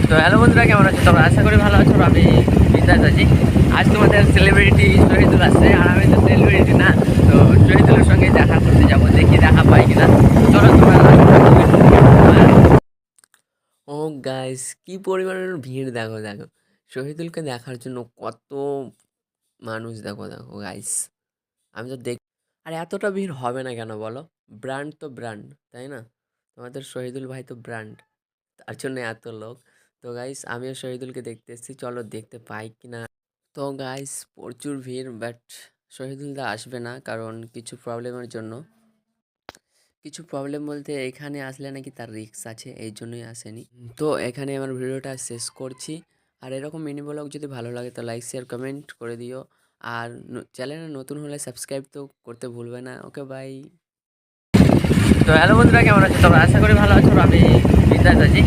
তো হ্যালো বন্ধুরা, কেমন আছো তোমরা? আশা করি ভালো আছো। আমি বিন্দাস আছি। আজ তোমাদের সেলিব্রিটি শহীদুল আসছে, আর আমি তো সেলিব্রিটি না। তো শহীদুলের সঙ্গে দেখা করতে যাবো, দেখি দেখা পাই কিনা। চলো তোমরা ও গাইস, কি পরিমাণের ভিড় দেখো দেখো। শহীদুলকে দেখার জন্য কত মানুষ, দেখো দেখো গাইস। আমি তো দেখ, আর এতটা ভিড় হবে না কেন বলো? ব্র্যান্ড তো ব্র্যান্ড, তাই না? তোমাদের শহীদুল ভাই তো ব্র্যান্ড, তার জন্য এত লোক। তো গাইস, আমিও শহীদুলকে দেখতে এসেছি, চলো দেখতে পাই কিনা। তো গাইস, প্রচুর ভিড়, বাট শহীদুলদা আসবে না, কারণ কিছু প্রবলেমের জন্য। কিছু প্রবলেম বলতে এখানে আসলে নাকি তার রিস্ক আছে, এই জন্যই আসেনি। তো এখানে আমার ভিডিওটা শেষ করছি। আর এরকম মিনি ব্লগ যদি ভালো লাগে তো লাইক শেয়ার কমেন্ট করে দিও। আর চ্যানেলে নতুন হলে সাবস্ক্রাইব তো করতে ভুলবে না। ওকে, বাই। তো হ্যালো বন্ধুরা, কেমন আছো তোমরা? আশা করি ভালো আছো। আমি বিন্দাস আছি।